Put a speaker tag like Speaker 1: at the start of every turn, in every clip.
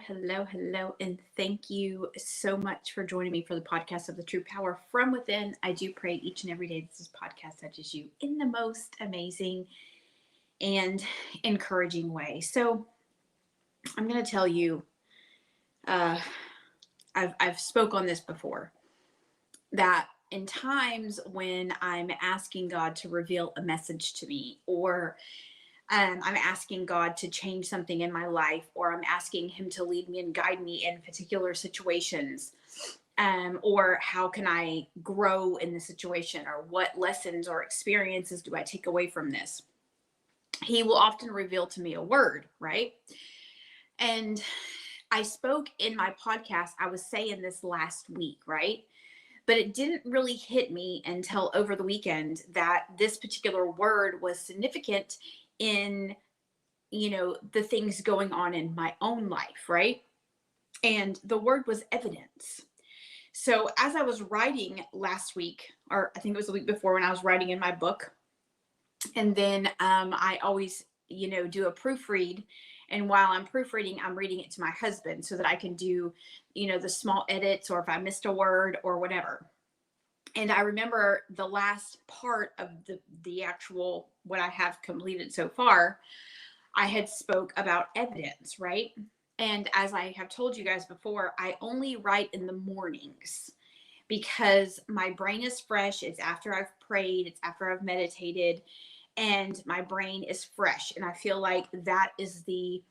Speaker 1: hello, and thank you so much for joining me for the podcast of the True Power from Within. I do pray each and every day this podcast touches you in the most amazing and encouraging way. So, I'm going to tell you, I've spoke on this before, that in times when I'm asking God to reveal a message to me, or I'm asking God to change something in my life, or I'm asking Him to lead me and guide me in particular situations, or how can I grow in the situation, or what lessons or experiences do I take away from this? He will often reveal to me a word, right? And I spoke in my podcast, I was saying this last week, right? But it didn't really hit me until over the weekend that this particular word was significant in the things going on in my own life, right? And the word was evidence. So as I was writing last week, or I think it was the week before, when I was writing in my book, and then I always do a proofread, and while I'm proofreading, I'm reading it to my husband so that I can do the small edits, or if I missed a word or whatever. And I remember the last part of the actual what I have completed so far, I had spoke about evidence, right? And as I have told you guys before, I only write in the mornings because my brain is fresh. It's after I've prayed, it's after I've meditated, and my brain is fresh. And I feel like that is the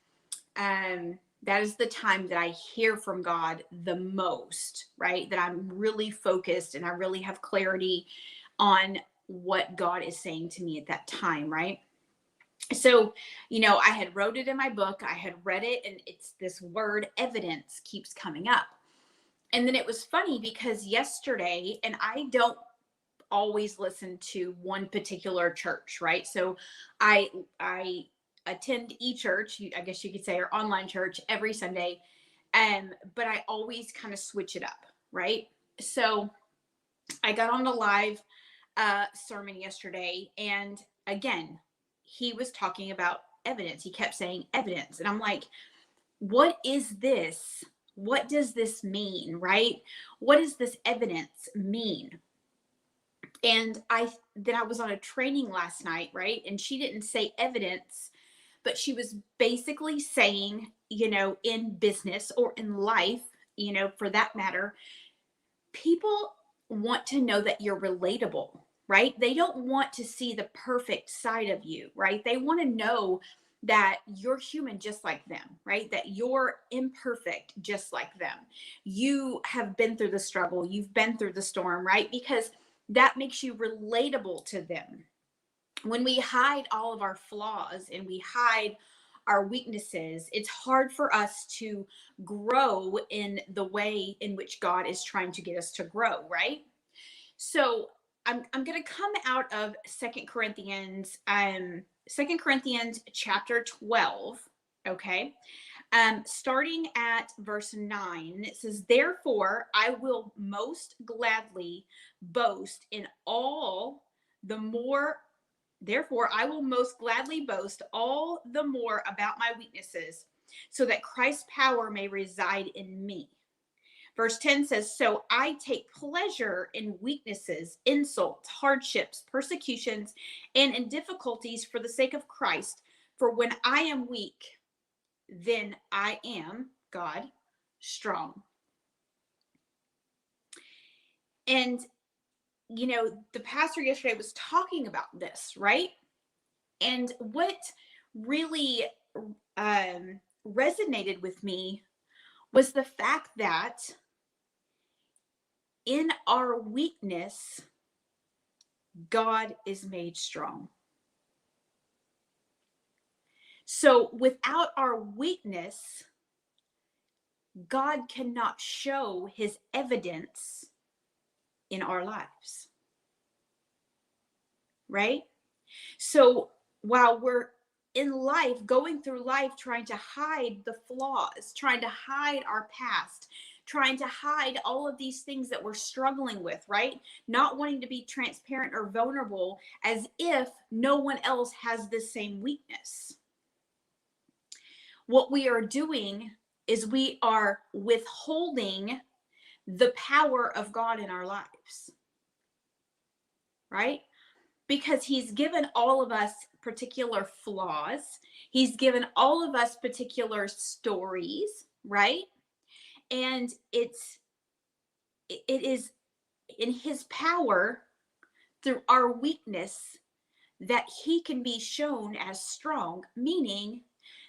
Speaker 1: time that I hear from God the most, right? That I'm really focused and I really have clarity on what God is saying to me at that time, right? So, I had wrote it in my book, I had read it, and it's this word evidence keeps coming up. And then it was funny because yesterday, and I don't always listen to one particular church, right? So I attend e-church, I guess you could say, or online church every Sunday. But I always kind of switch it up, right? So I got on a live sermon yesterday, and again, he was talking about evidence. He kept saying evidence. And I'm like, what is this? What does this mean, right? What does this evidence mean? And I was on a training last night, right? And she didn't say evidence, but she was basically saying, in business or in life, for that matter, people want to know that you're relatable, right? They don't want to see the perfect side of you, right? They want to know that you're human just like them, right? That you're imperfect just like them. You have been through the struggle, you've been through the storm, right? Because that makes you relatable to them. When we hide all of our flaws and we hide our weaknesses, it's hard for us to grow in the way in which God is trying to get us to grow, right? So I'm going to come out of Second Corinthians chapter 12, okay? Starting at verse 9, it says, "Therefore I will most gladly boast in all the more Therefore, I will most gladly boast all the more about my weaknesses, so that Christ's power may reside in me." Verse 10 says, "So I take pleasure in weaknesses, insults, hardships, persecutions, and in difficulties for the sake of Christ. For when I am weak, then I am," God, "strong." And, the pastor yesterday was talking about this, right? And what really resonated with me was the fact that in our weakness, God is made strong. So without our weakness, God cannot show his evidence in our lives. Right? So while we're in life, going through life, trying to hide the flaws, trying to hide our past, trying to hide all of these things that we're struggling with, right? Not wanting to be transparent or vulnerable, as if no one else has the same weakness. What we are doing is we are withholding the power of God in our lives, right? Because he's given all of us particular flaws. He's given all of us particular stories, right? And it is in his power through our weakness that he can be shown as strong, meaning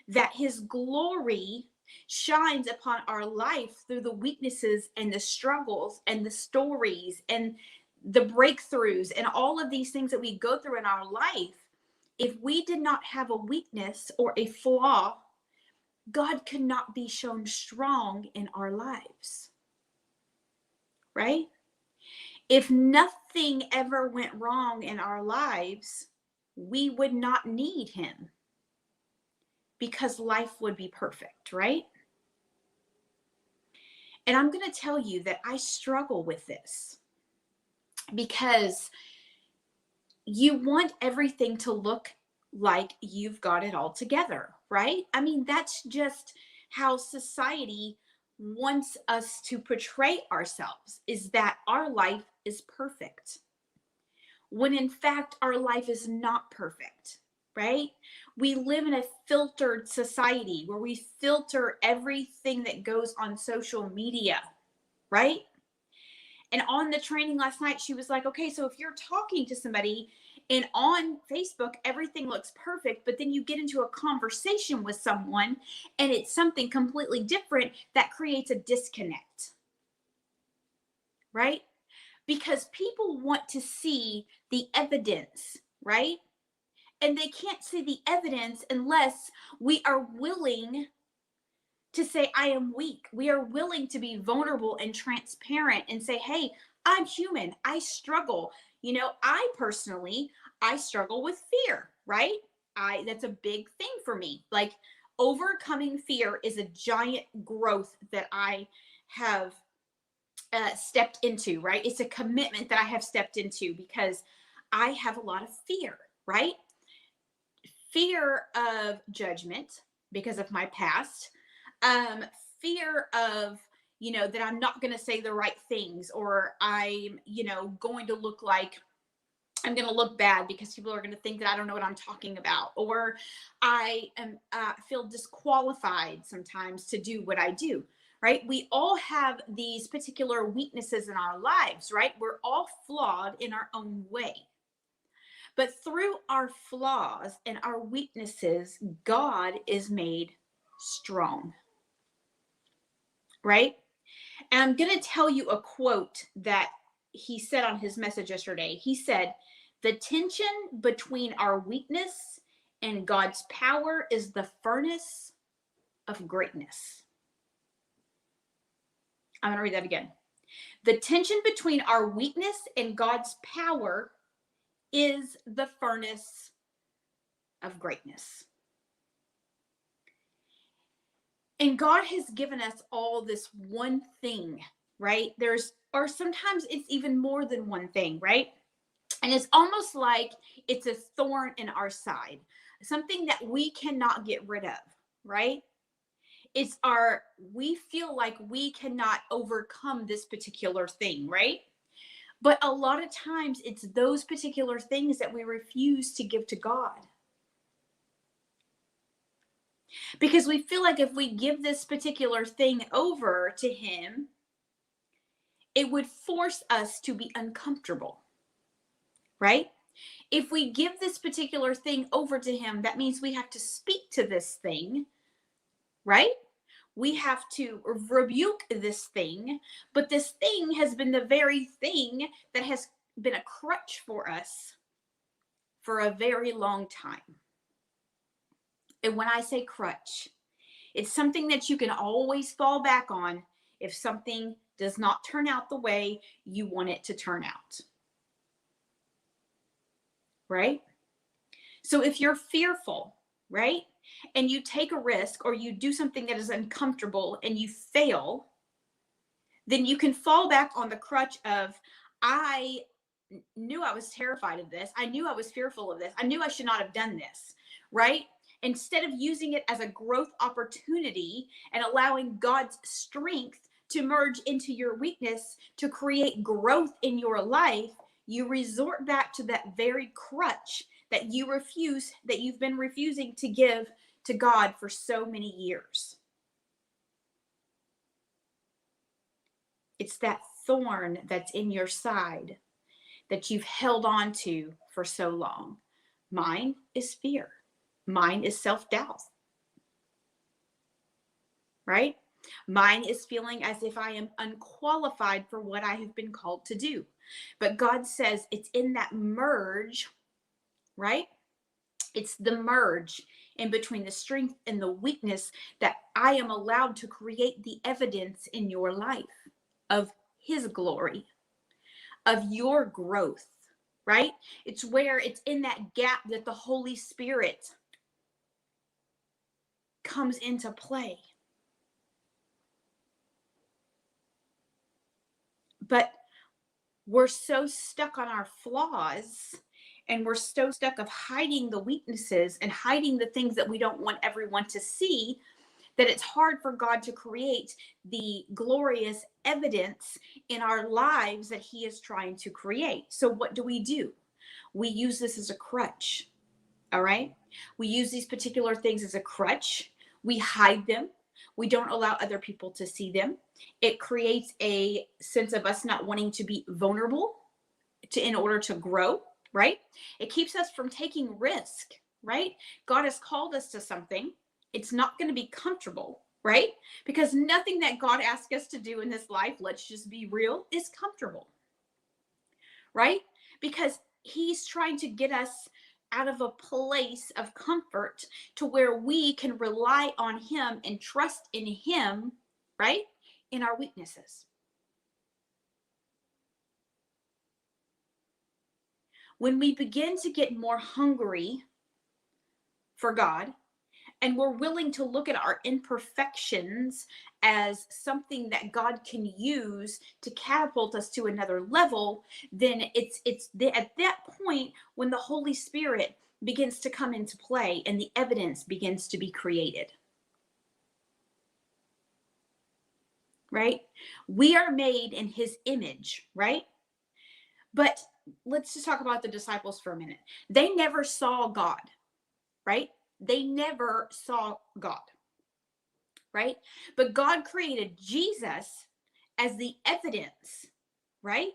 Speaker 1: that his glory shines upon our life through the weaknesses and the struggles and the stories and the breakthroughs and all of these things that we go through in our life. If we did not have a weakness or a flaw, God could not be shown strong in our lives, right? If nothing ever went wrong in our lives, we would not need him because life would be perfect, right? And I'm going to tell you that I struggle with this because you want everything to look like you've got it all together, right? I mean, that's just how society wants us to portray ourselves, is that our life is perfect, when in fact our life is not perfect, right? We live in a filtered society where we filter everything that goes on social media, right? And on the training last night, she was like, okay, so if you're talking to somebody and on Facebook, everything looks perfect, but then you get into a conversation with someone and it's something completely different, that creates a disconnect, right? Because people want to see the evidence, right? And they can't see the evidence unless we are willing to say, I am weak. We are willing to be vulnerable and transparent and say, hey, I'm human. I struggle. You know, I struggle with fear, right? That's a big thing for me. Like, overcoming fear is a giant growth that I have stepped into, right? It's a commitment that I have stepped into because I have a lot of fear, right? Fear of judgment because of my past, um, fear of, that I'm not going to say the right things, or I'm, going to look like I'm going to look bad because people are going to think that I don't know what I'm talking about, or I am feel disqualified sometimes to do what I do. Right? We all have these particular weaknesses in our lives, right? We're all flawed in our own way. But through our flaws and our weaknesses, God is made strong, right? And I'm going to tell you a quote that he said on his message yesterday. He said, the tension between our weakness and God's power is the furnace of greatness. I'm going to read that again. The tension between our weakness and God's power is the furnace of greatness. And God has given us all this one thing, right? Or sometimes it's even more than one thing, right? And it's almost like it's a thorn in our side, something that we cannot get rid of, right? We feel like we cannot overcome this particular thing, right? But a lot of times it's those particular things that we refuse to give to God. Because we feel like if we give this particular thing over to him, it would force us to be uncomfortable, right? If we give this particular thing over to him, that means we have to speak to this thing, right? We have to rebuke this thing, but this thing has been the very thing that has been a crutch for us for a very long time. And when I say crutch, it's something that you can always fall back on if something does not turn out the way you want it to turn out. Right? So if you're fearful, right, and you take a risk or you do something that is uncomfortable and you fail, then you can fall back on the crutch of, I knew I was terrified of this. I knew I was fearful of this. I knew I should not have done this, right? instead of using it as a growth opportunity and allowing God's strength to merge into your weakness to create growth in your life, you resort back to that very crutch that you've been refusing to give to God for so many years. It's that thorn that's in your side that you've held on to for so long. Mine is fear. Mine is self-doubt. Right? Mine is feeling as if I am unqualified for what I have been called to do. But God says it's in that merge, right? It's the merge in between the strength and the weakness that I am allowed to create the evidence in your life of His glory, of your growth, right? It's where it's in that gap that the Holy Spirit comes into play. But we're so stuck on our flaws, and we're so stuck of hiding the weaknesses and hiding the things that we don't want everyone to see, that it's hard for God to create the glorious evidence in our lives that He is trying to create. So what do? We use this as a crutch. All right. We use these particular things as a crutch. We hide them. We don't allow other people to see them. It creates a sense of us not wanting to be vulnerable in order to grow, right? It keeps us from taking risk, right? God has called us to something. It's not going to be comfortable, right? Because nothing that God asks us to do in this life, let's just be real, is comfortable, right? Because He's trying to get us out of a place of comfort to where we can rely on Him and trust in Him, right? In our weaknesses. When we begin to get more hungry for God, and we're willing to look at our imperfections as something that God can use to catapult us to another level, then it's at that point when the Holy Spirit begins to come into play and the evidence begins to be created. Right? We are made in His image, right? But let's just talk about the disciples for a minute. They never saw God, right? They never saw God, right? But God created Jesus as the evidence, right?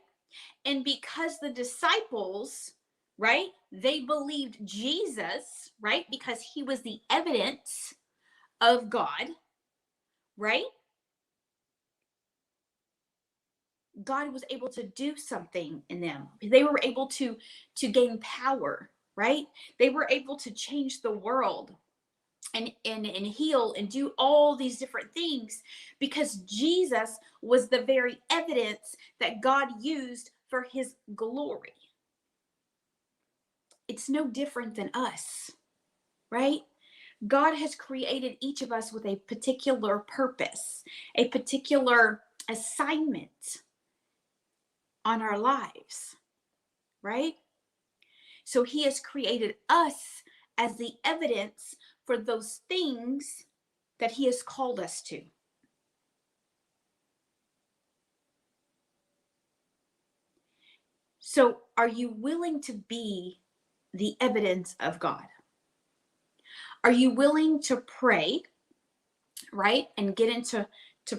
Speaker 1: And because the disciples, right, they believed Jesus, right, because He was the evidence of God, right? God was able to do something in them. They were able to gain power, right? They were able to change the world and heal and do all these different things because Jesus was the very evidence that God used for His glory. It's no different than us, right? God has created each of us with a particular purpose, a particular assignment on our lives, right? So He has created us as the evidence for those things that He has called us to. So are you willing to be the evidence of God? Are you willing to pray, right? And get into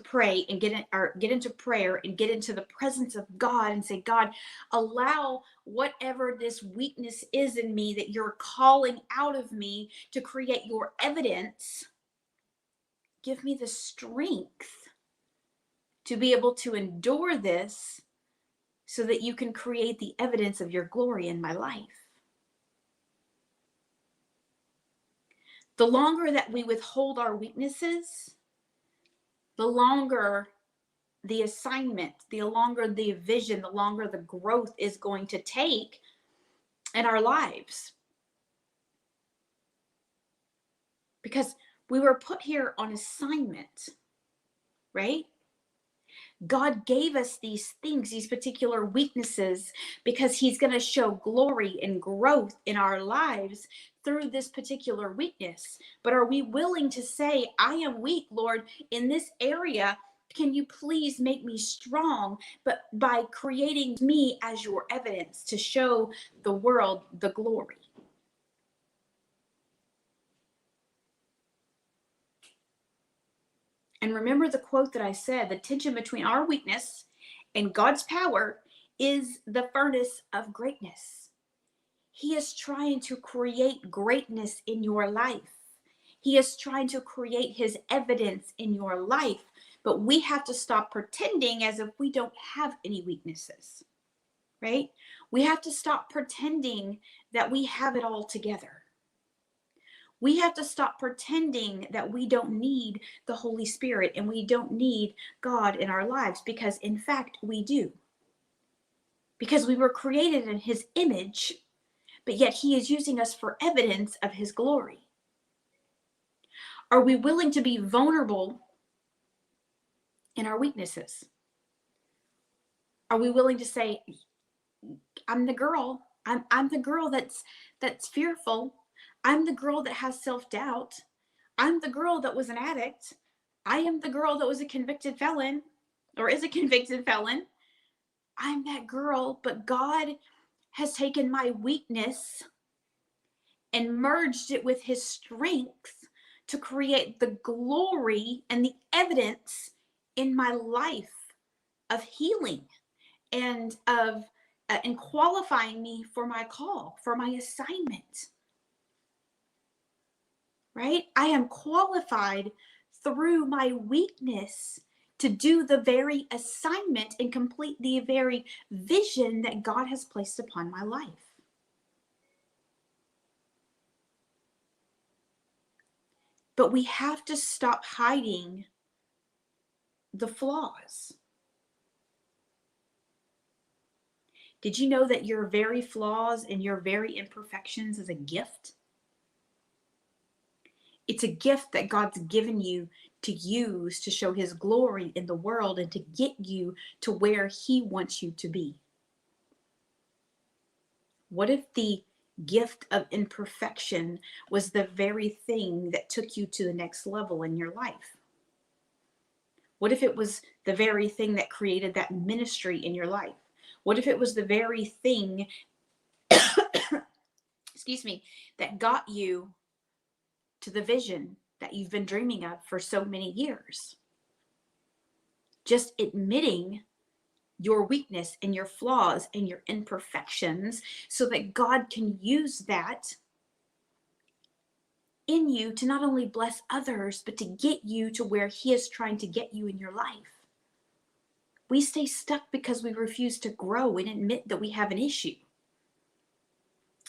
Speaker 1: pray and get into prayer and get into the presence of God and say, God, allow whatever this weakness is in me that you're calling out of me to create your evidence. Give me the strength to be able to endure this so that you can create the evidence of your glory in my life. The longer that we withhold our weaknesses, the longer the assignment, the longer the vision, the longer the growth is going to take in our lives. Because we were put here on assignment, right? God gave us these things, these particular weaknesses, because He's going to show glory and growth in our lives through this particular weakness, but are we willing to say, I am weak, Lord, in this area? Can you please make me strong? But by creating me as your evidence to show the world the glory. And remember the quote that I said, the tension between our weakness and God's power is the furnace of greatness. He is trying to create greatness in your life. He is trying to create his evidence in your life. But we have to stop pretending as if we don't have any weaknesses, right? We have to stop pretending that we have it all together. We have to stop pretending that we don't need the Holy Spirit and we don't need God in our lives, because in fact we do. Because we were created in his image, but yet he is using us for evidence of his glory. Are we willing to be vulnerable in our weaknesses? Are we willing to say, I'm the girl. I'm the girl that's fearful. I'm the girl that has self-doubt. I'm the girl that was an addict. I am the girl that was a convicted felon or is a convicted felon. I'm that girl, but God has taken my weakness and merged it with his strength to create the glory and the evidence in my life of healing and of and qualifying me for my call, for my assignment. Right? I am qualified through my weakness to do the very assignment and complete the very vision that God has placed upon my life. But we have to stop hiding the flaws. Did you know that your very flaws and your very imperfections is a gift? It's a gift that God's given you to use to show his glory in the world and to get you to where he wants you to be. What if the gift of imperfection was the very thing that took you to the next level in your life? What if it was the very thing that created that ministry in your life? What if it was the very thing, excuse me, that got you to the vision that you've been dreaming of for so many years? Just admitting your weakness and your flaws and your imperfections so that God can use that in you to not only bless others, but to get you to where he is trying to get you in your life. We stay stuck because we refuse to grow and admit that we have an issue.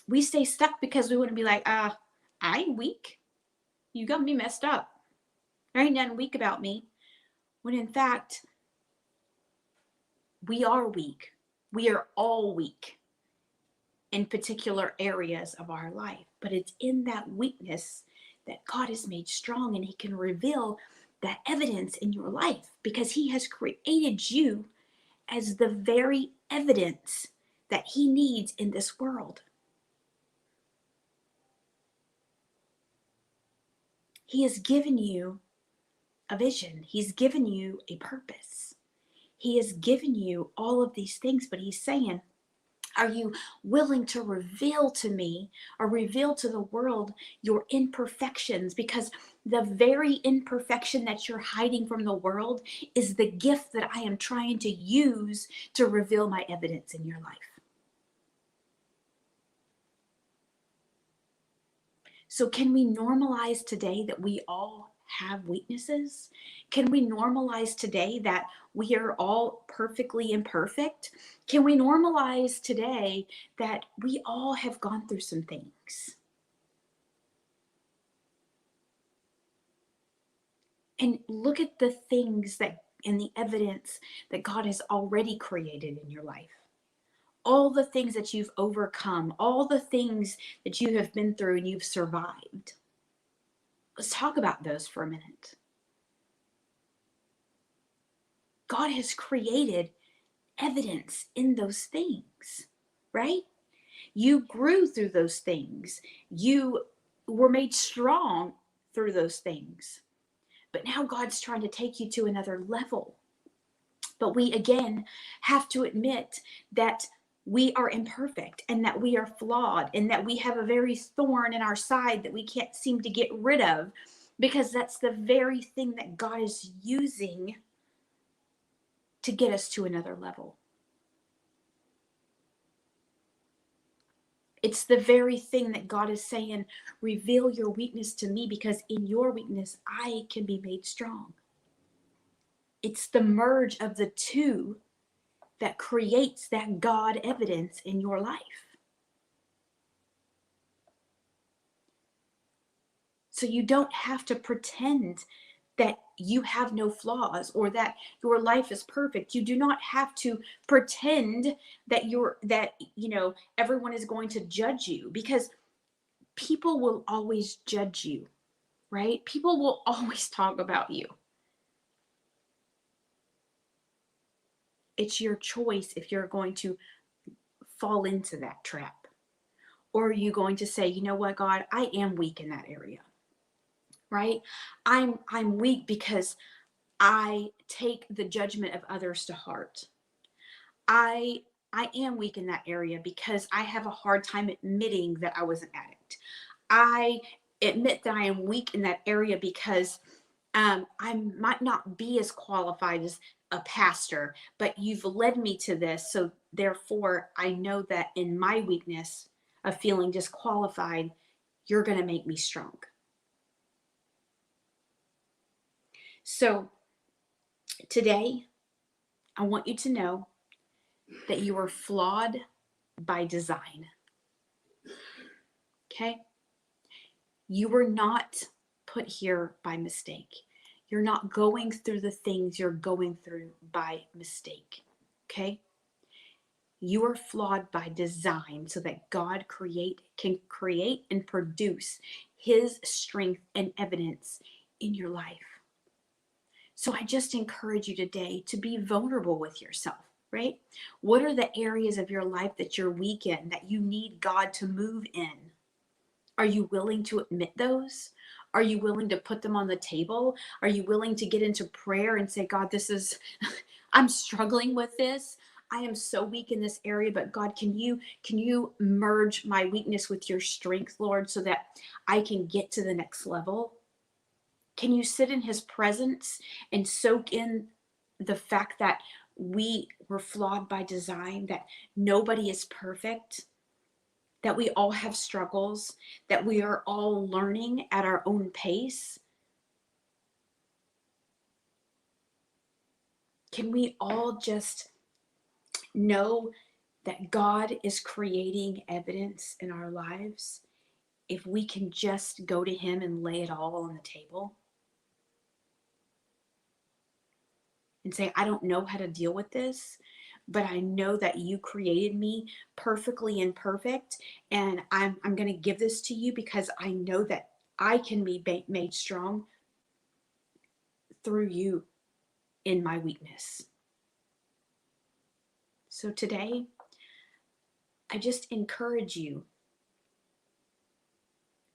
Speaker 1: We stay stuck because we want to be like, I ain't weak. You got me messed up. There ain't nothing weak about me. When in fact, we are weak. We are all weak in particular areas of our life. But it's in that weakness that God is made strong, and he can reveal that evidence in your life because he has created you as the very evidence that he needs in this world. He has given you a vision. He's given you a purpose. He has given you all of these things, but he's saying, are you willing to reveal to me or reveal to the world your imperfections? Because the very imperfection that you're hiding from the world is the gift that I am trying to use to reveal my evidence in your life. So can we normalize today that we all have weaknesses? Can we normalize today that we are all perfectly imperfect? Can we normalize today that we all have gone through some things? And look at the things that and the evidence that God has already created in your life. All the things that you've overcome, all the things that you have been through and you've survived. Let's talk about those for a minute. God has created evidence in those things, right? You grew through those things. You we're made strong through those things. But now God's trying to take you to another level. But we again have to admit that we are imperfect and that we are flawed and that we have a very thorn in our side that we can't seem to get rid of, because that's the very thing that God is using to get us to another level. It's the very thing that God is saying, reveal your weakness to me, because in your weakness, I can be made strong. It's the merge of the two that creates that God evidence in your life. So you don't have to pretend that you have no flaws or that your life is perfect. You do not have to pretend that everyone is going to judge you, because people will always judge you, right? People will always talk about you. It's your choice if you're going to fall into that trap, or are you going to say, you know what, God, I am weak in that area, right? I'm weak because I take the judgment of others to heart. I am weak in that area because I have a hard time admitting that I was an addict. I admit that I am weak in that area because I might not be as qualified as a pastor, but you've led me to this. So therefore, I know that in my weakness of feeling disqualified, you're going to make me strong. So today, I want you to know that you are flawed by design. Okay? You were not put here by mistake. You're not going through the things you're going through by mistake. Okay? You are flawed by design so that God can create and produce his strength and evidence in your life. So I just encourage you today to be vulnerable with yourself, right? What are the areas of your life that you're weak in, that you need God to move in? Are you willing to admit those? Are you willing to put them on the table? Are you willing to get into prayer and say, God, I'm struggling with this. I am so weak in this area, but God, can you merge my weakness with your strength, Lord, so that I can get to the next level? Can you sit in his presence and soak in the fact that we were flawed by design, that nobody is perfect, that we all have struggles, that we are all learning at our own pace? Can we all just know that God is creating evidence in our lives if we can just go to him and lay it all on the table and say, I don't know how to deal with this, but I know that you created me perfectly imperfect, and I'm going to give this to you because I know that I can be made strong through you in my weakness. So today, I just encourage you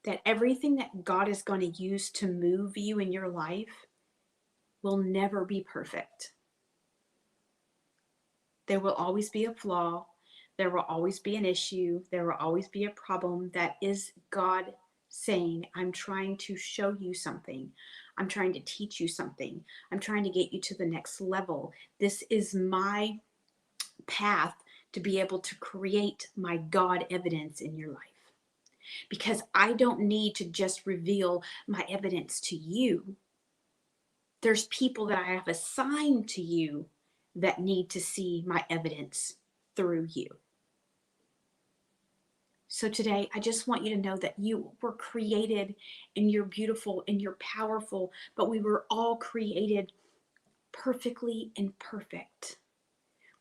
Speaker 1: that everything that God is going to use to move you in your life will never be perfect. There will always be a flaw. There will always be an issue. There will always be a problem that is God saying, I'm trying to show you something. I'm trying to teach you something. I'm trying to get you to the next level. This is my path to be able to create my God evidence in your life. Because I don't need to just reveal my evidence to you. There's people that I have assigned to you that need to see my evidence through you. So today, I just want you to know that you were created and you're beautiful and you're powerful, but we were all created perfectly imperfect.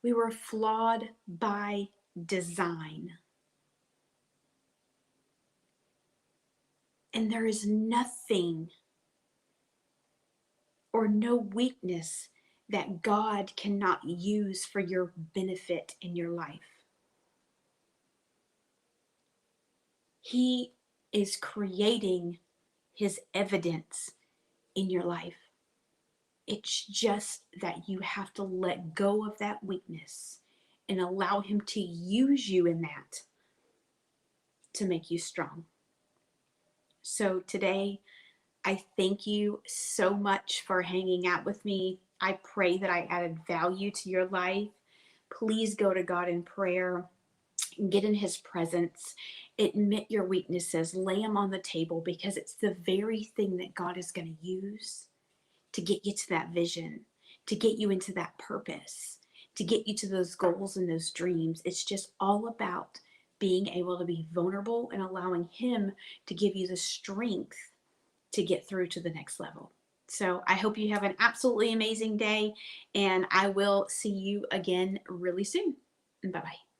Speaker 1: We were flawed by design. And there is nothing or no weakness that God cannot use for your benefit in your life. He is creating his evidence in your life. It's just that you have to let go of that weakness and allow him to use you in that to make you strong. So today, I thank you so much for hanging out with me. I pray that I added value to your life. Please go to God in prayer, get in his presence, admit your weaknesses, lay them on the table, because it's the very thing that God is going to use to get you to that vision, to get you into that purpose, to get you to those goals and those dreams. It's just all about being able to be vulnerable and allowing him to give you the strength to get through to the next level. So I hope you have an absolutely amazing day, and I will see you again really soon. Bye bye.